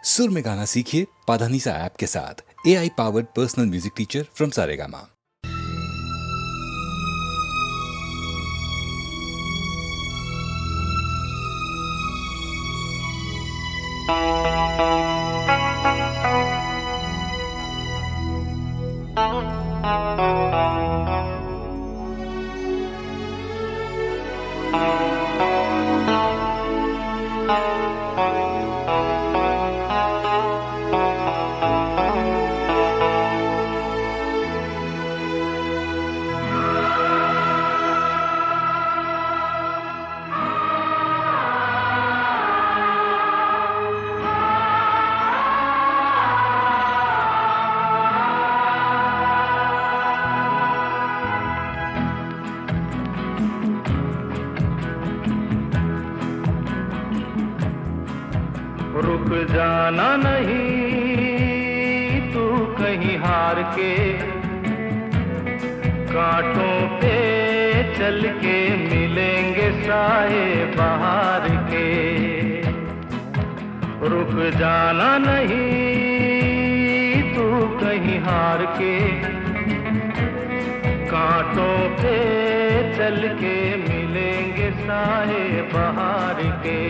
सुर में गाना सीखिए पाधानीसा ऐप के साथ। AI powered personal music teacher from Saregama. रुक जाना नहीं तू कहीं हार के, कांटों पे चल के मिलेंगे साए बहार के। रुक जाना नहीं तू कहीं हार के, कांटों पे चल के मिलेंगे साए बहार के।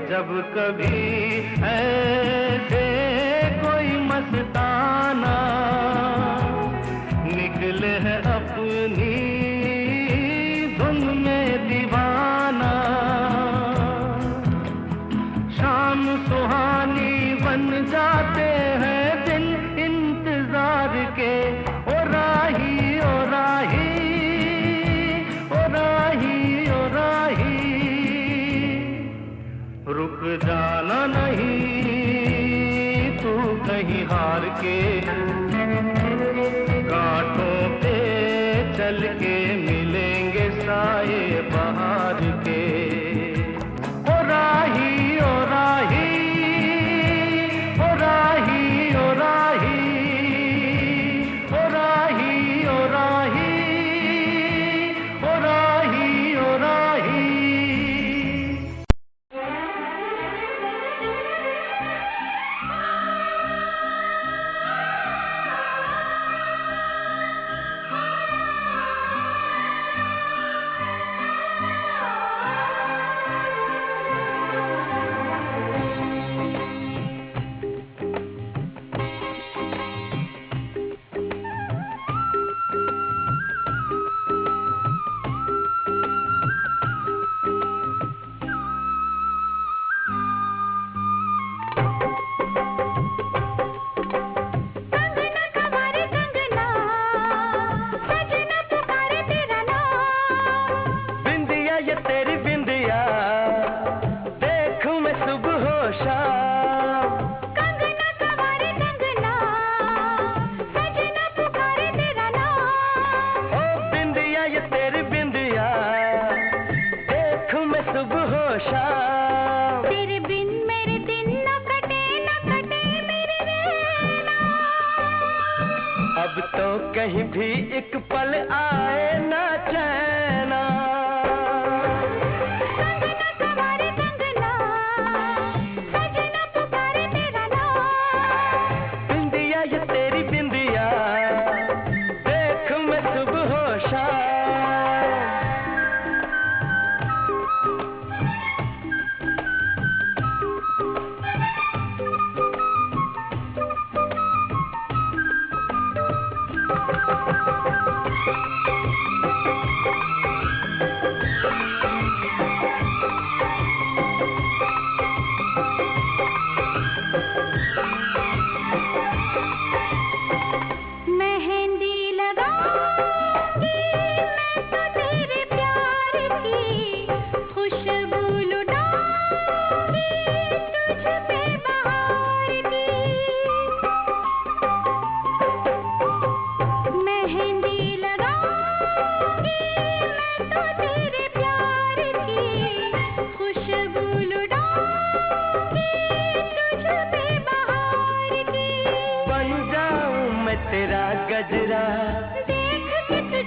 जब कभी ऐसे कोई मस्ताना निकले है अपनी धुन में दीवाना, शाम सुहानी बन जाते हैं दिन इंतजार के। ओ राही ओ राही ओ राही ओ राही, रुक जाना नहीं तू कहीं हार के, कांटों पे चल के मिलेंगे साए बहार के। ओ राही ओ राही ओ राही ओ राही ओ राही ओ राही ओ राही ओ राही। तेरे बिन मेरे दिन न कटे मेरे रहना। अब तो कहीं भी एक पल आए ना चैना। कंगना सवारे कंगना, सजना पुकारे तेरा नाम। बिंदिया ये तेरी बिंदिया, देख मैं सुबह हो शाम।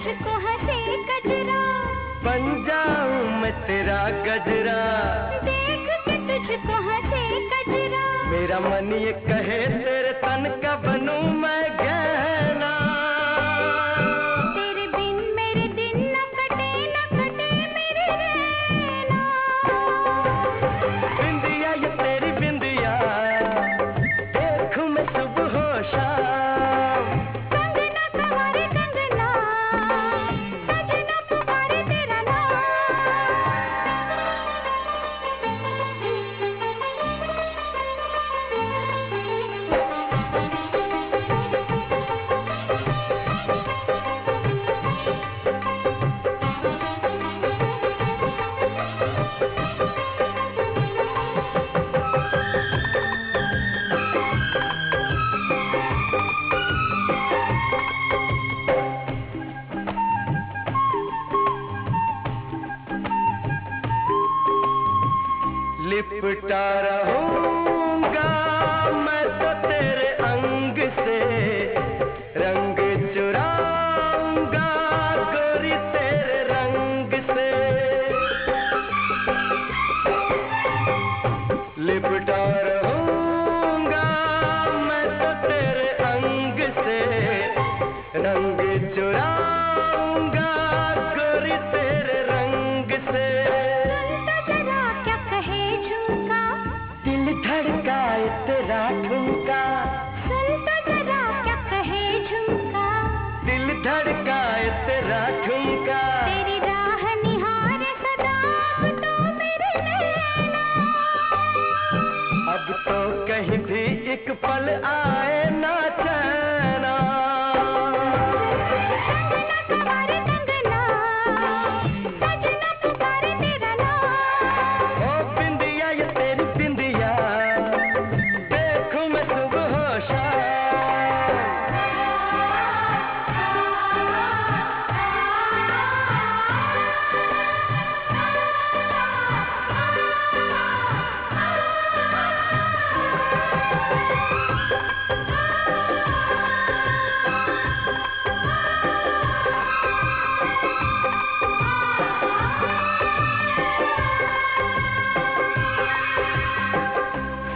तुझको हंसे कजरा, बन जाऊं मैं तेरा गजरा। देख के तुझको हंसे कजरा, मेरा मन ये कहे तेरे तन का बनूं मैं गहना। तेरे बिन मेरे दिन न कटे मेरे रहना। बिंदिया ये तेरी बिंदिया, देखूं मैं सुबह हो शाम। कंगना सवारे कंगना, सजना पुकारे तेरा नाम। लिपटा रहूंगा मैं तो तेरे अंग से, रंग चुराऊंगा गोरी तेरे रंग से। लिपटा रहूंगा मैं तो तेरे अंग से, रंग चुराऊंगा गोरी तेरे रंग से। जरा क्या कहे झुमका, दिल धड़काए तेरा ठुमका, सुन तो जरा क्या कहे झुमका। दिल धड़काए तेरा ठुमका। तेरी राह निहारे सदा तो मेरे नैना। अब तो कहीं भी एक पल आए ना चैना। कंगना सवारे कंगना, सजना पुकारे तेरा नाम। ओ बिंदिया ये तेरी बिंदिया, देखूं मैं सुबह हो शाम।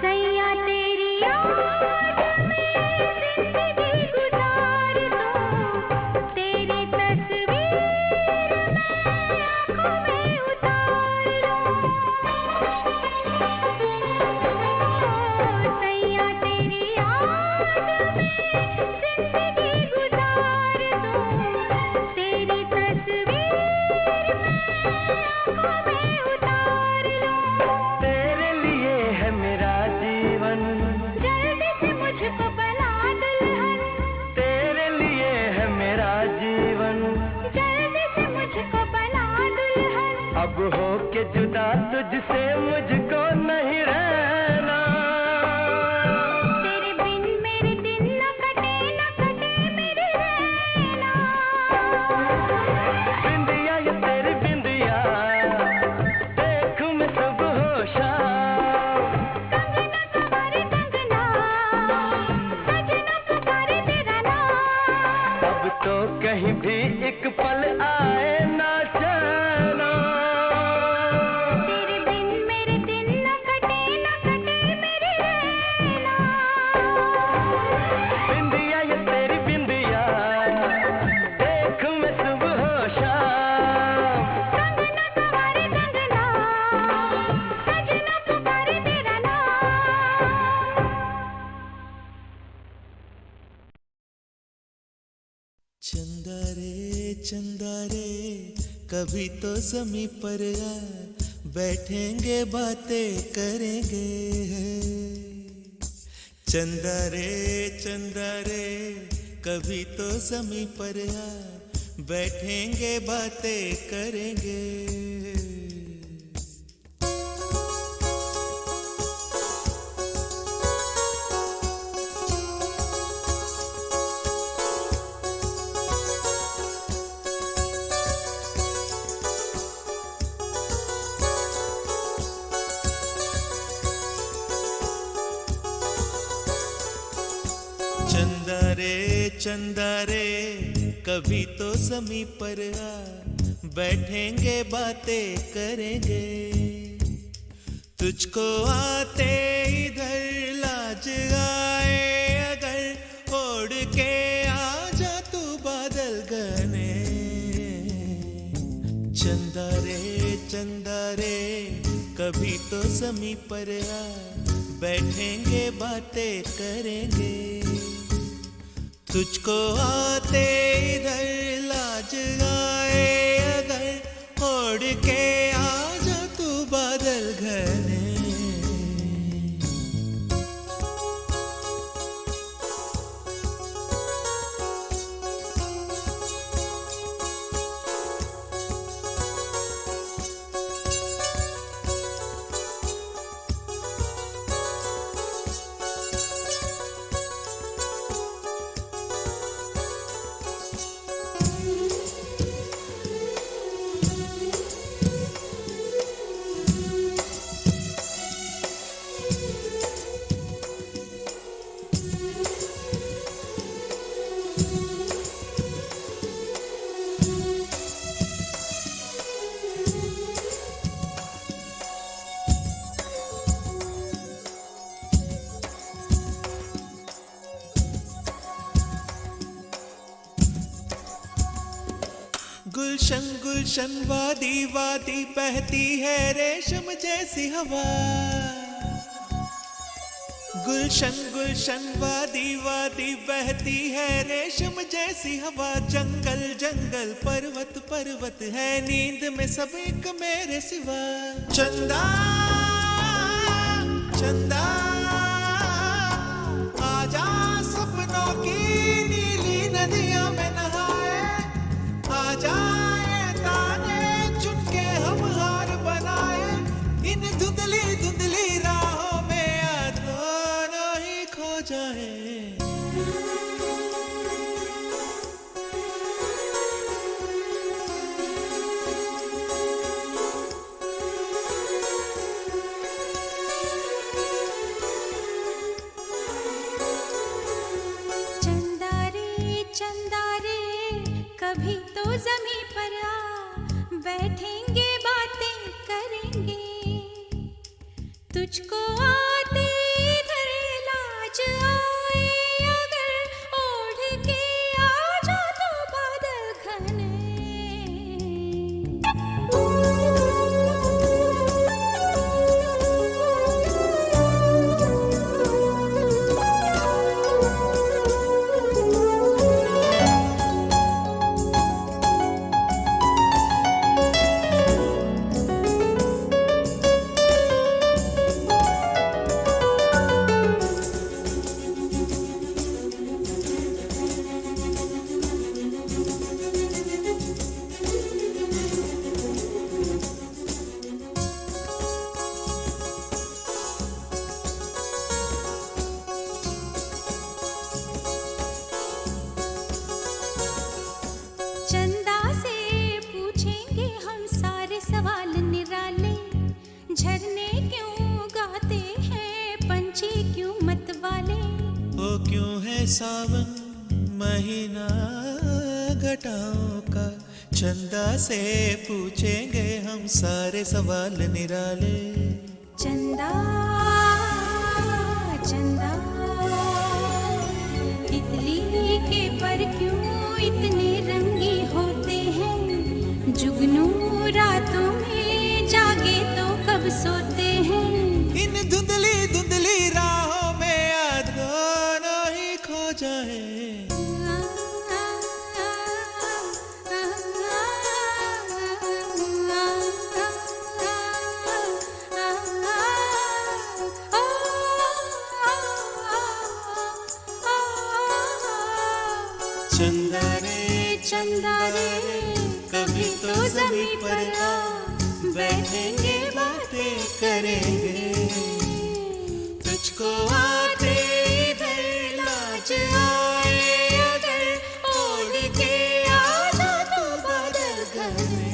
सैया तेरी याद में जिंदगी गुजार दूं, तेरी तस्वीर मैं आँखों में उतार लूं। सैया तेरी याद में जिंदगी गुजार दूं, तेरी तस्वीर मैं आँखों में उतार लूं। तेरे लिए है मेरा जीवन, जल्दी से मुझको बना दुल्हन, तेरे लिए है मेरा जीवन। जल्दी से मुझको बना दुल्हन। अब हो के जुदा तुझसे मुझको नहीं रहना। तेरे बिन मेरे दिन न कटे मेरे रहना। बिंदिया ये तेरी बिंदिया, देखूं मैं सुबह हो शाम। कंगना सवारे कंगना, सजना पुकारे तेरा नाम। अब तो कहीं भी एक पल आए ना चैना। तेरे बिन मेरे दिन न कटे मेरे रहना। बिंदिया ये तेरी बिंदिया, देखूं मैं सुबह हो शाम। कंगना सवारे कंगना, सजना पुकारे तेरा नाम। चंदा रे कभी तो ज़मीं पर आ, बैठेंगे बातें करेंगे। चंदा रे कभी तो ज़मीं पर आ, बैठेंगे बातें करेंगे। चंदा रे कभी तो ज़मीं पर आ, बैठेंगे बातें करेंगे। तुझको आते इधर लाज आए अगर, ओढ़ के आ जा तू बादल घने। चंदा रे कभी तो ज़मीं पर आ, बैठेंगे बातें करेंगे। तुझको आते इधर लाज आए अगर, ओढ़ के आ जा तू बादल घने। गुलशन गुलशन वादी वादी बहती है रेशम जैसी हवा। गुलशन गुलशन वादी वादी बहती है रेशम जैसी हवा। जंगल जंगल पर्वत पर्वत है नींद में सब एक मेरे सिवा। चंदा चंदा आजा सपनों की नीली नदियों में नहाए। आजा ये ताने चुन के हम हार बनाए। इन धुंधली धुंधली राहों में दोनों ही खो जाए। चंदा रे कभी तो ज़मीं पर आ, बैठेंगे बातें करेंगे। तुझको आते इधर लाज आए अगर, ओढ़ के आ जा तो बादल घने। चंदा से पूछेंगे हम सारे सवाल निराले। झरने क्यों गाते हैं पंछी क्यों मतवाले। ओ क्यों है सावन महीना घटाओं का। चंदा से पूछेंगे हम सारे सवाल निराले। चंदा चंदा तितली के पर क्यों इतने रंगी होते हैं। जुगनू रातों में जागे तो कब सोते हैं। इन धुंधली धुंधली राहों में दोनों ही खो जाए। चंदा रे कभी तो ज़मीं पर आ, बैठेंगे बातें करेंगे। तुझको आते इधर लाज आए अगर, ओढ़ के आ जा तू बादल घने।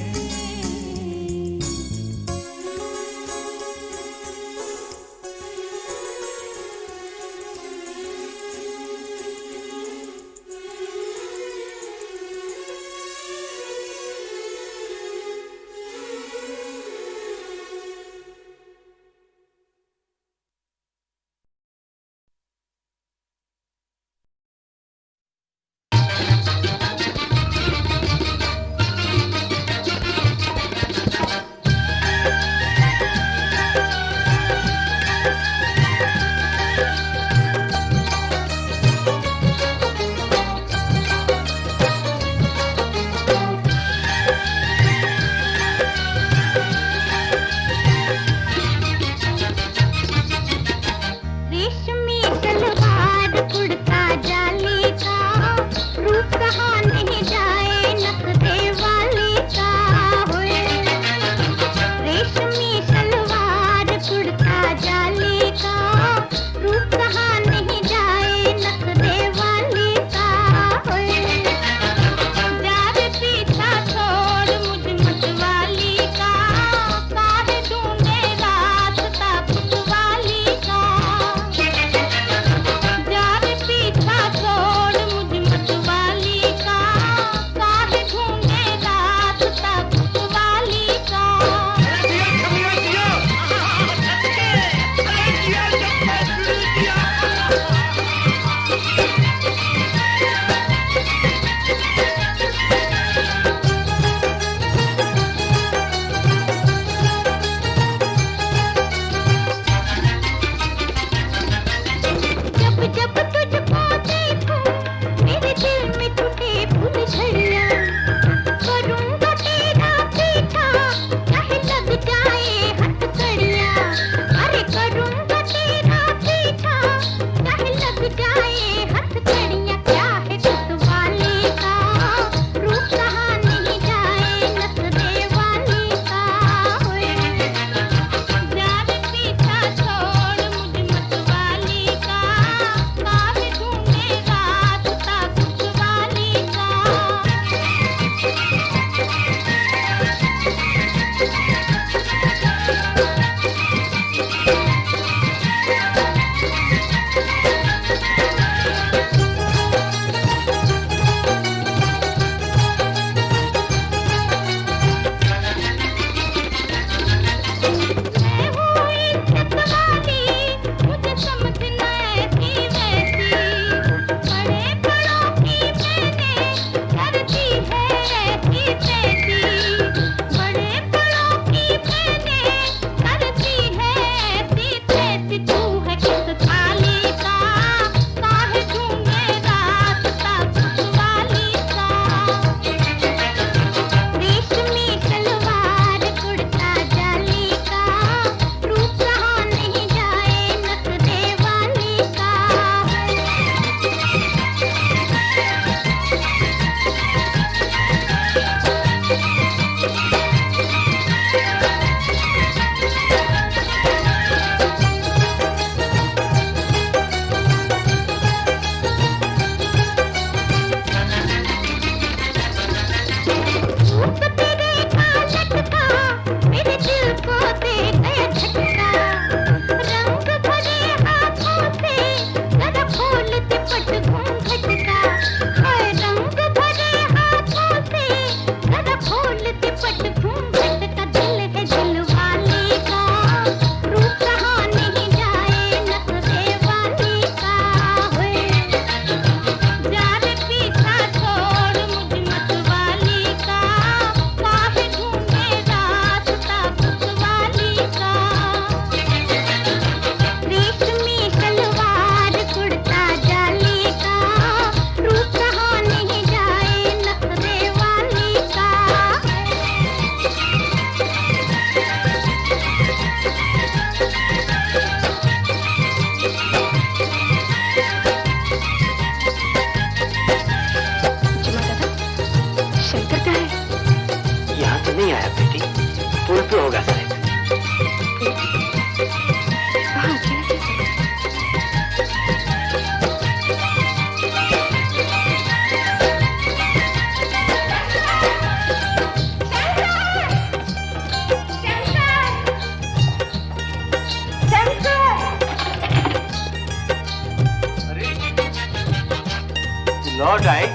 लौट आई।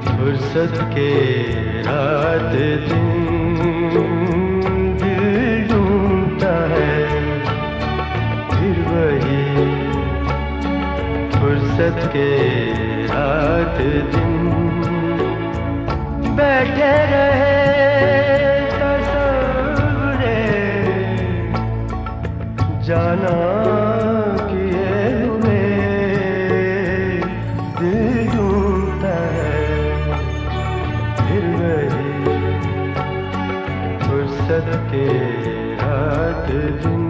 फुर्सत के रात दिन दिल ढूंढता है फिर वही फुर्सत के रात दिन बैठे रहे तसव्वुरे जाना किए हुए दिल ढूंढता है फिर वही फुर्सत के रात दिन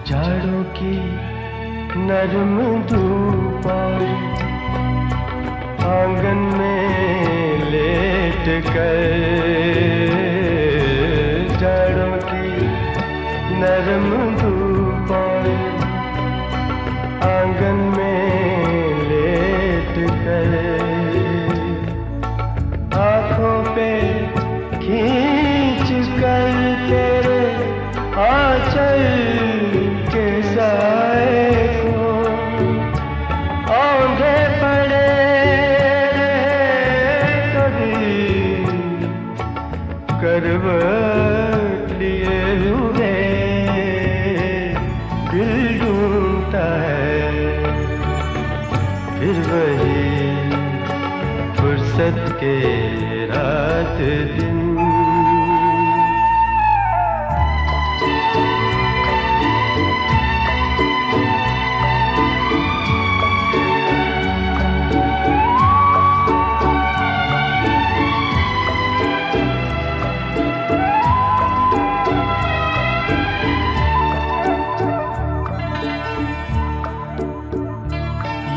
झाड़ों की नरम धूप आंगन में लेट कर झाड़ों की नरम धूप आंगन में लेट कर आँखों पे खींच कर तेरे आंचल के साए को औंधे पड़े कभी करवट लिए हुए दिल ढूंढता है फिर वही फुर्सत के रात दिन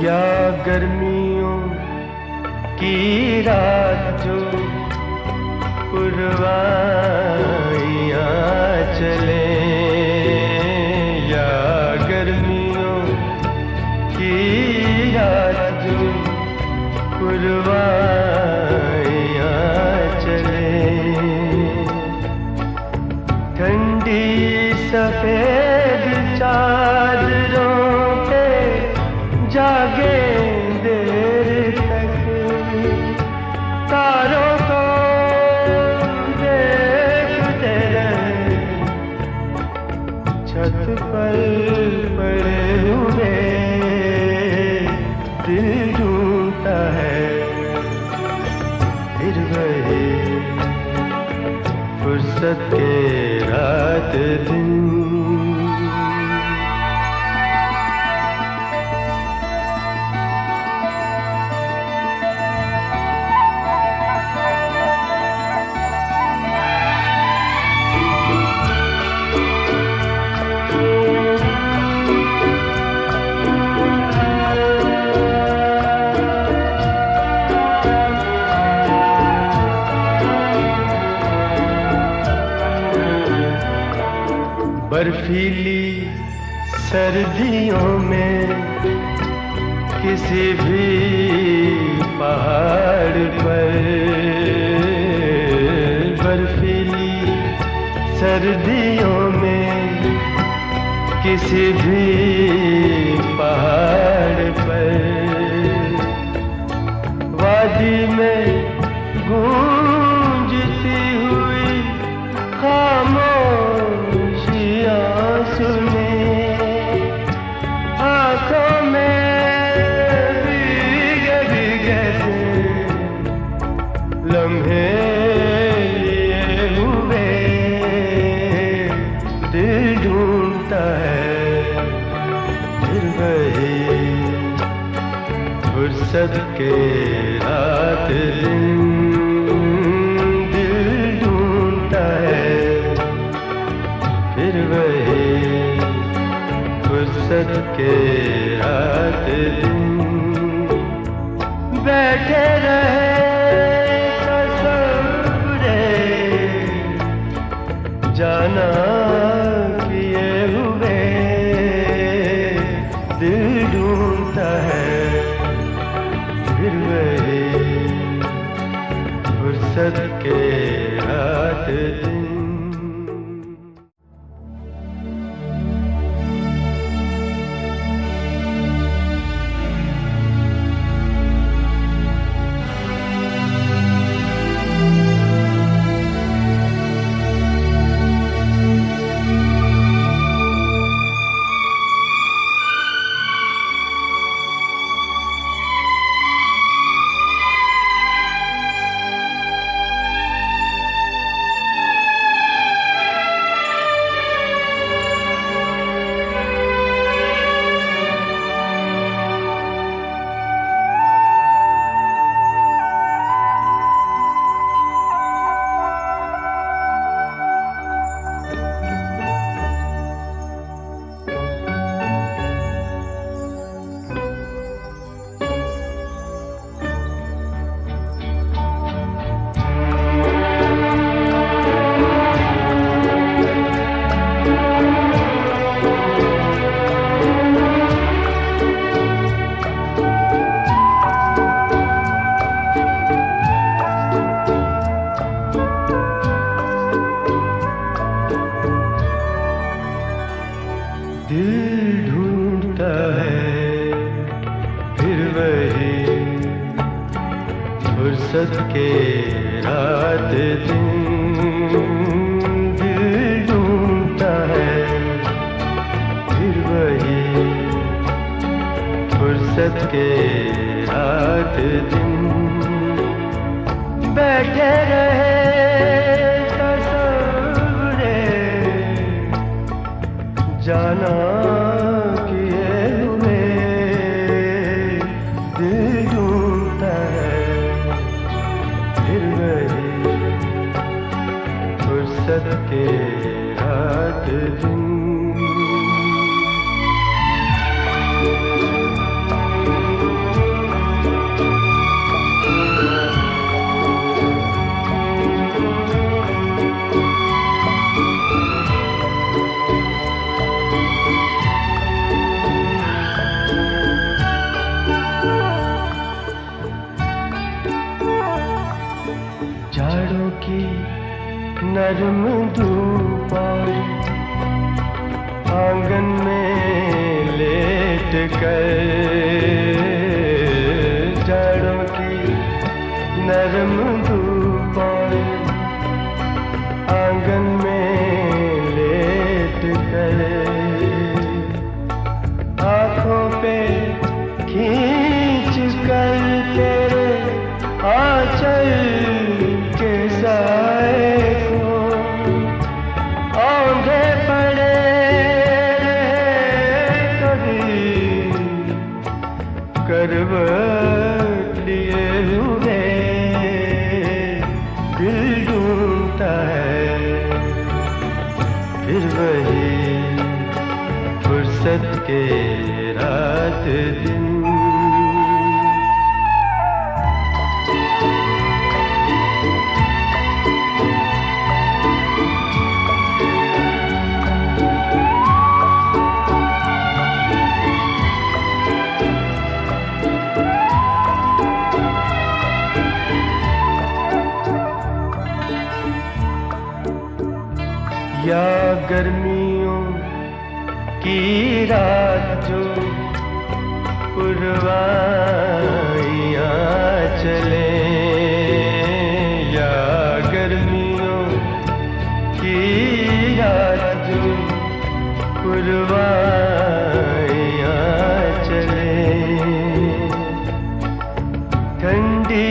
या गर्मियों की रात जो पुरवाइयाँ चले या गर्मियों की रात जो पुरवाइयाँ चले ठंडी सफेद चादरों पे जागे देर तक तारों को देखते रहे छत पर पड़े हुए दिल ढूंढता है फिर वही फुर्सत के रात दिन बर्फीली सर्दियों में किसी भी पहाड़ पर, बर्फीली सर्दियों में किसी भी पहाड़ पर, वादी में गूंजती हुई खामोशियां सुने, आंखों में भीगे भीगे से लम्हे लिए हुए, दिल ढूंढता है फिर वही फुर्सत के रात दिन, दिल ढूंढता है फिर वही फुर्सत के रात दिन, बैठे रहे ससुरे जाना किए हुए, दिल ढूंढता है फिर वही फुर्सत के रात दिन। फुर्सत के रात दिन, दिल ढूंढता है फिर वही फुर्सत के रात दिन, बैठे रहे ससुरे जाना किए हुए, दिल ढूंढता है फिर वही फुर्सत के रात दिन। जाड़ों की नरम धूप आंगन में लेट कर, जाड़ों की नरम धूप आंगन में लेट कर, आँखों पे खींच कर तेरे आंचल के साए को औंधे पड़े कभी करवट लिए हुए, दिल ढूंढता है फिर वही फुर्सत के रात दिन। गर्मियों की रात जो पुरवाइयाँ चले, या गर्मियों की रात जो पुरवाइयाँ चले, ठंडी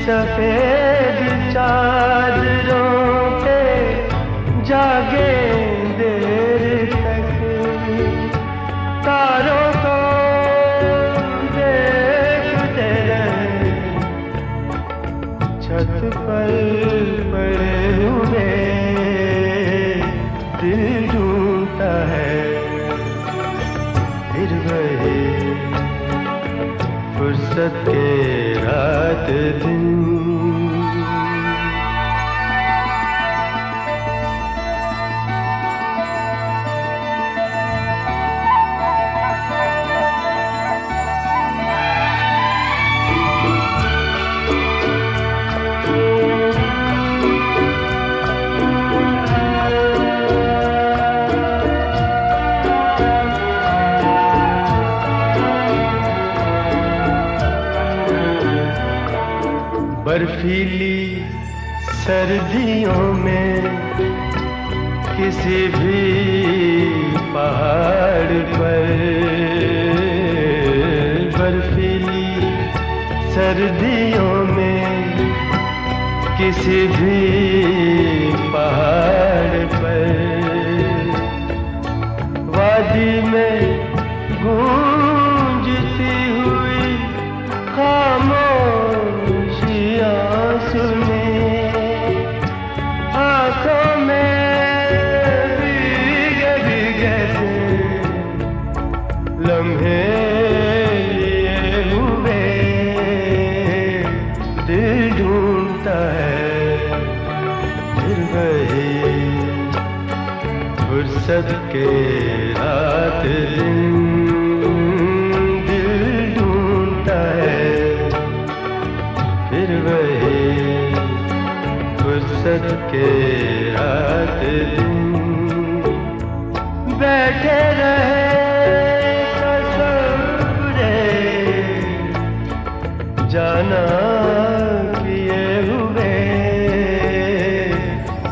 सफेद चादरों पे जागे देर तक, तारों को देखते रहे, छत पर पड़े हुए दिल ढूंढता है फिर वही फुर्सत के रात दिन। बर्फीली सर्दियों में किसी भी पहाड़ पर, बर्फीली सर्दियों में किसी भी पहाड़ पर, वादी में गूंजती हुई खामोशियाँ सुने, आँखों में भीगे भीगे से लम्हे लिए हुए दिल ढूंढता है फिर वही फुर्सत के रात दिन, दिल ढूंढता है फिर वही फुर्सत के रात दिन। बैठे रहे तसव्वुरे जाना किए हुए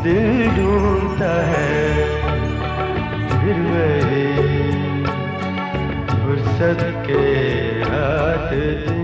दिल ढूंढता है फिर वही फुर्सत के रात दिन।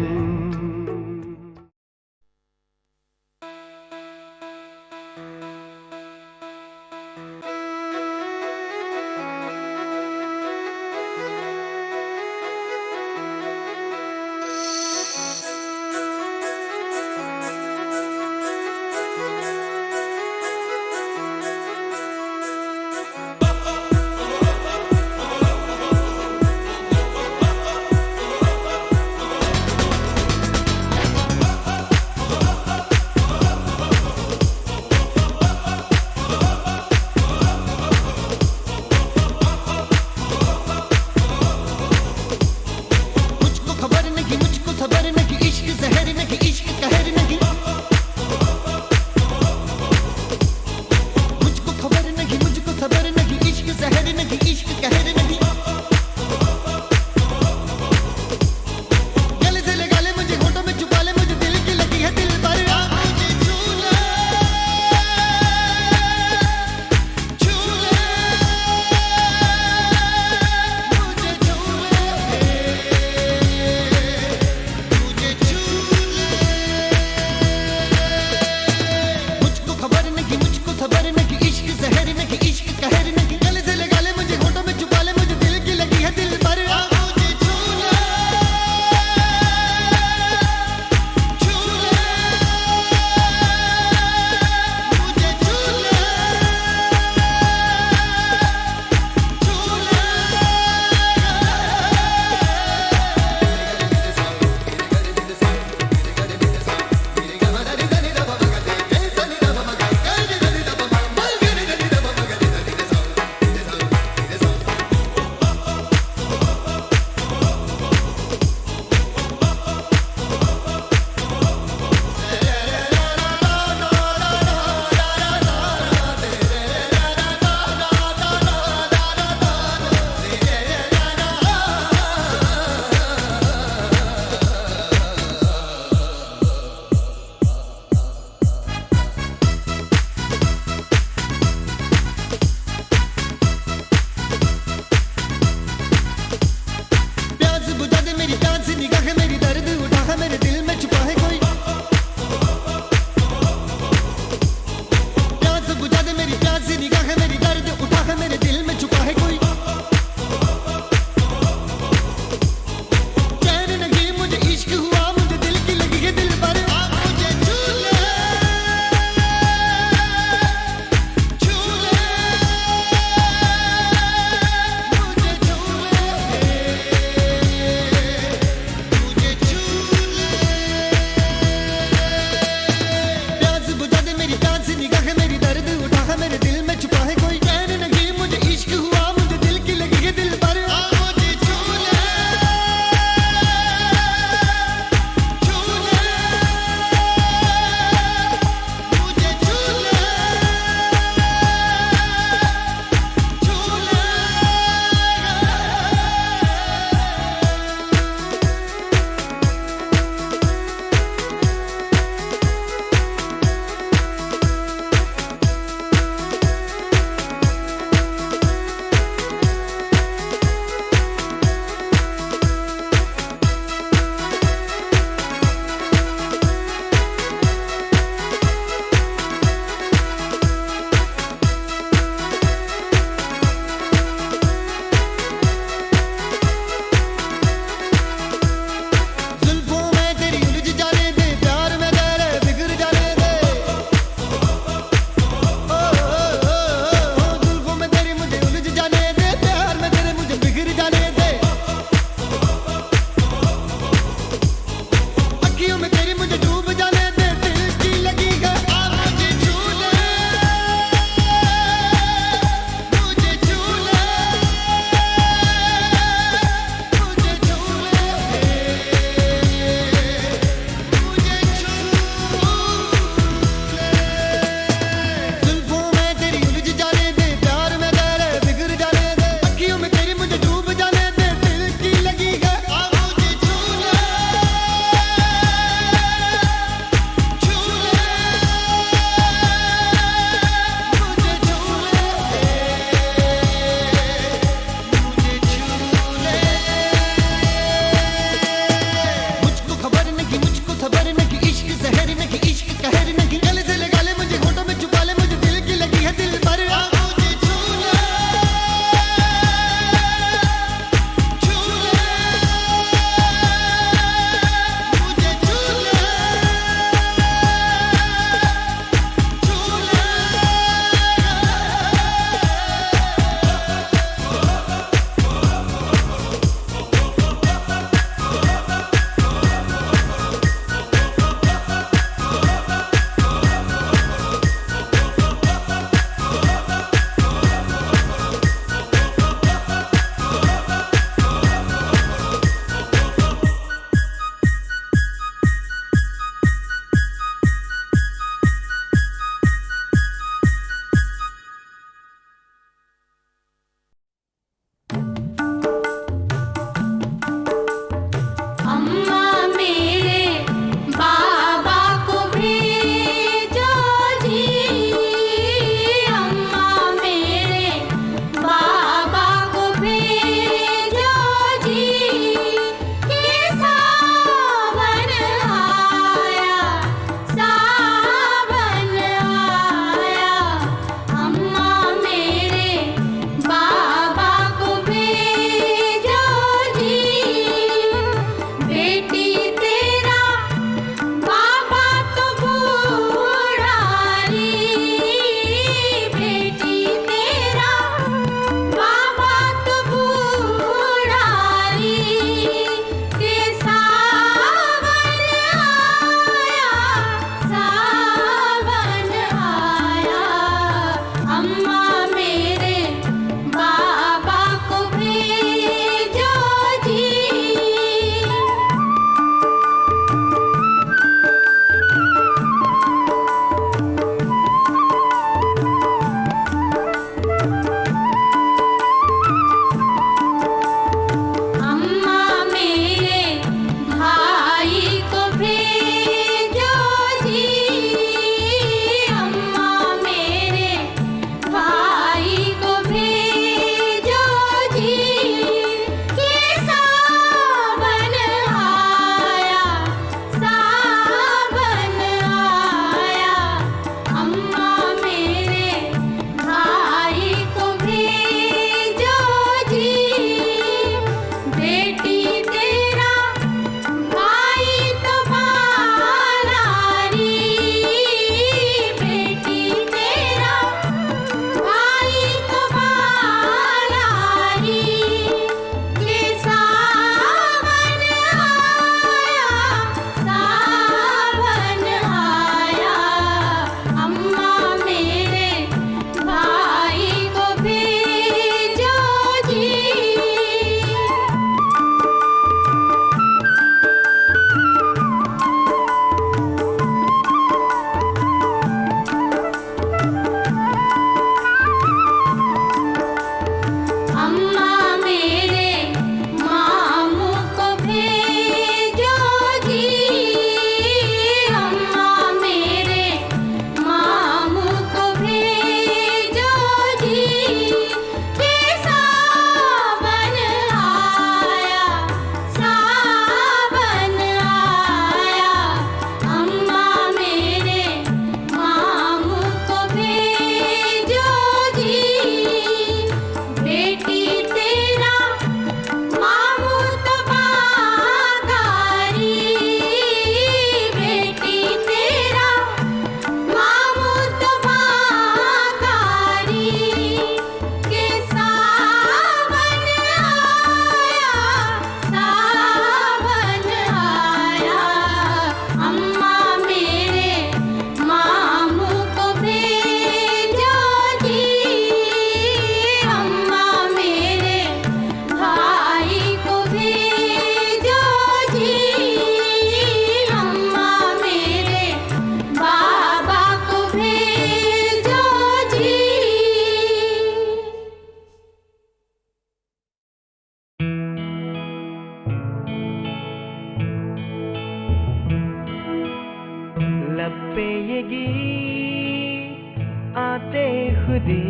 लब पे ये गीत आते खुदी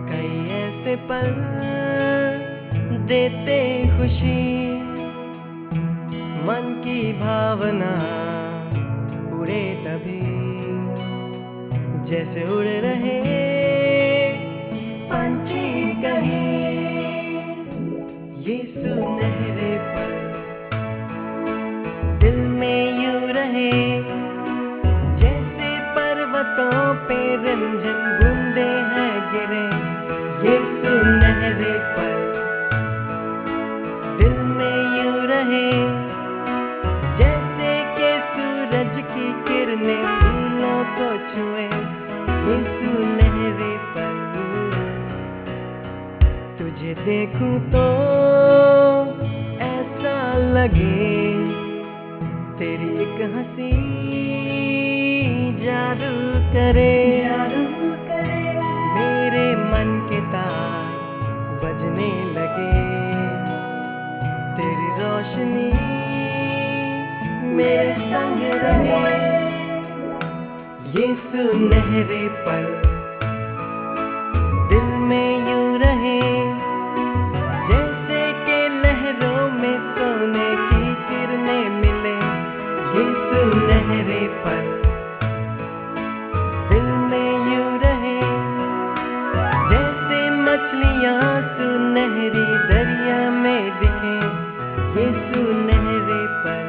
कई ऐसे पल देते खुशी मन की भावना उड़े तभी जैसे उड़ रहे पंछी कहीं ये सुनहरे पल दिल में यूं रहे जैसे पर्वतों पे रिमझिम बूंदे हैं गिरे ये सुनहरे पल दिल में यूं रहे जैसे कि सूरज की किरणें फूलों को छुए ये सुनहरे पल तुझे देखूं तो ऐसा लगे तेरी एक हंसी जादू करे मेरे मन के तार बजने लगे तेरी रोशनी मेरे संग रहे ये सुनहरे पल दिल में यूं रहे जैसे कि लहरों में सोने की किरणें मिले ये सुनहरे पल दिल में यूं रहे जैसे मछलियां सुनहरी दरिया में दिखे ये सुनहरे पल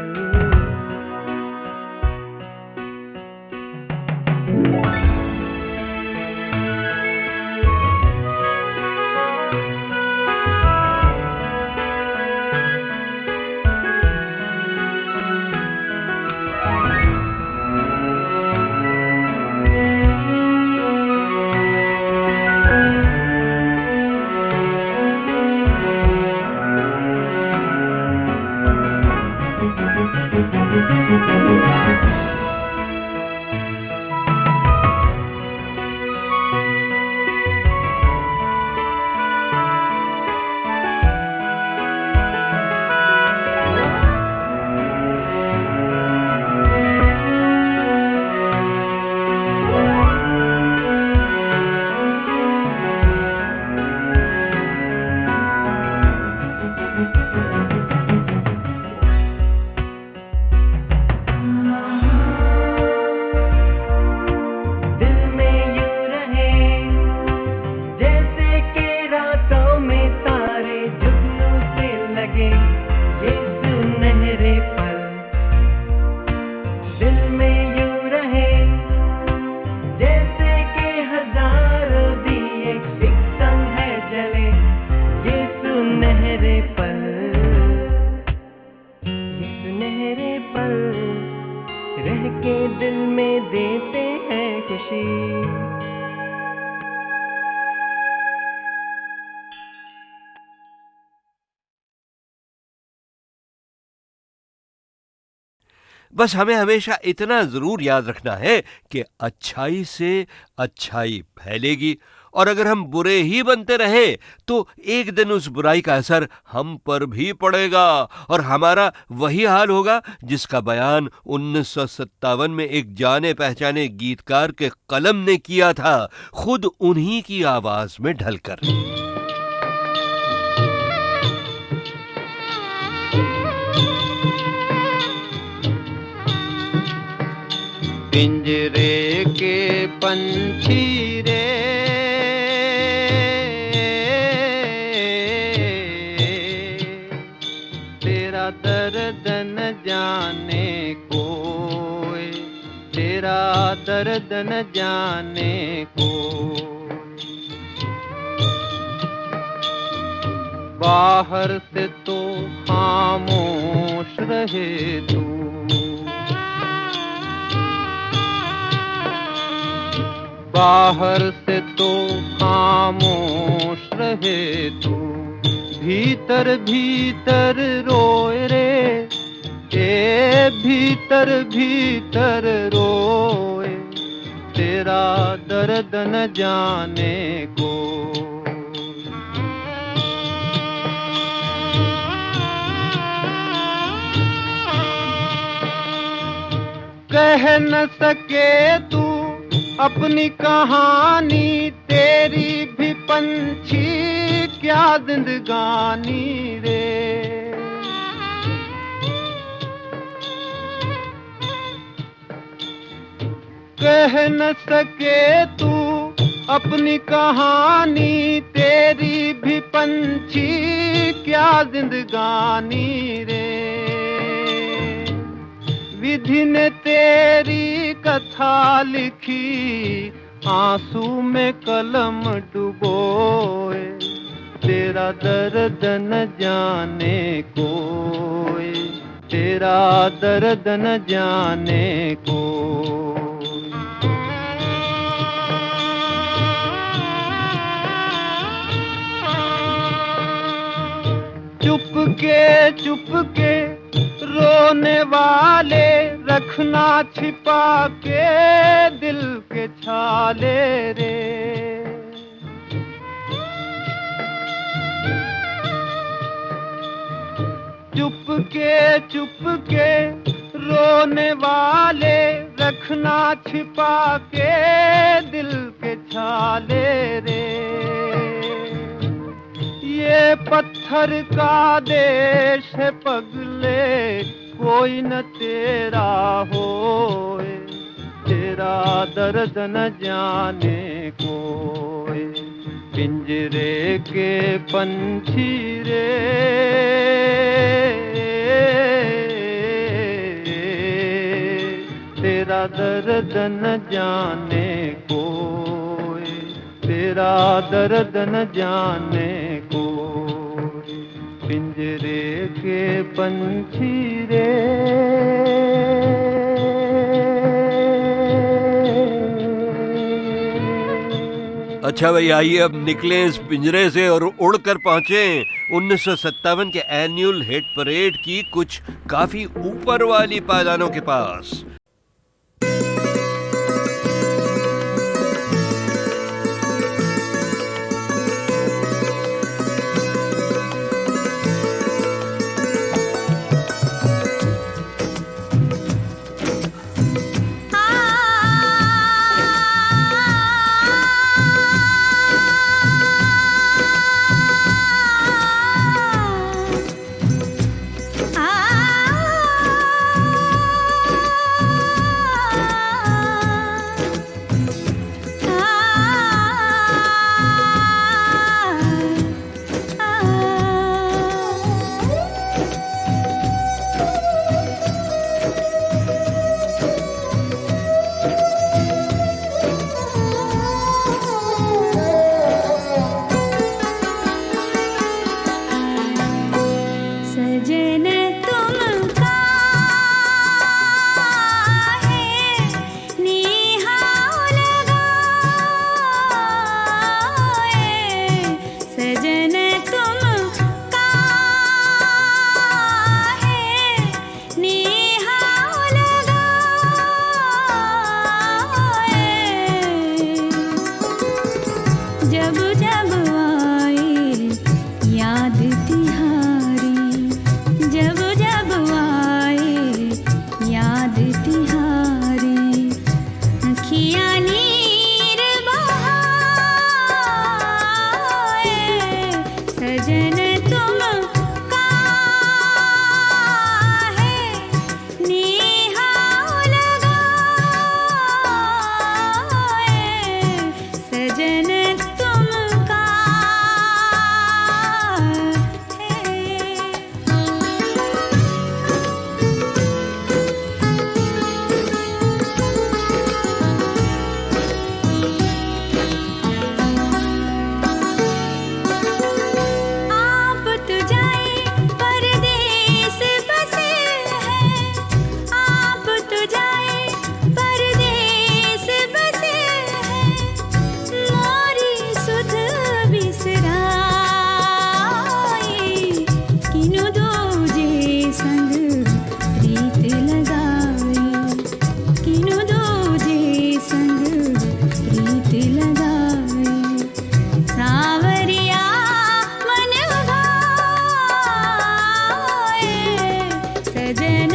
बस हमें हमेशा इतना जरूर याद रखना है कि अच्छाई से अच्छाई फैलेगी और अगर हम बुरे ही बनते रहे तो एक दिन उस बुराई का असर हम पर भी पड़ेगा और हमारा वही हाल होगा जिसका बयान 1957 में एक जाने पहचाने गीतकार के कलम ने किया था, खुद उन्हीं की आवाज में ढलकर। पिंजरे के पंछी रे तेरा दर्द न जाने कोई, तेरा दर्द न जाने कोई। बाहर से तो खामोश रहे तू, बाहर से तो खामोश रहे तू, भीतर भीतर रोए रे, ए भीतर भीतर रोए, तेरा दर्द न जाने को। कह न सके तू अपनी कहानी, तेरी भी पंछी क्या जिंदगानी रे। कह न सके तू अपनी कहानी, तेरी भी पंछी क्या जिंदगानी रे। विधि ने तेरी कथा लिखी, आंसू में कलम डुबोए, तेरा दर्द न जाने कोई, तेरा दर्द न जाने कोई। चुपके रोने वाले रखना छिपा के दिल के छाले रे। चुपके रोने वाले रखना छिपा के दिल के छाले रे। ये पत्थर का देश है पगले, कोई न तेरा होए, तेरा दर्द न जाने कोई। पिंजरे के पंछी रे, तेरा दर्द न जाने कोई, तेरा दर्द न जाने कोई। पिंजरे के पंछी रे। अच्छा भाई, आइए अब निकलें इस पिंजरे से और उड़कर पहुंचे 1957 के एनुअल हिट परेड की कुछ काफी ऊपर वाली पायदानों के पास। सजन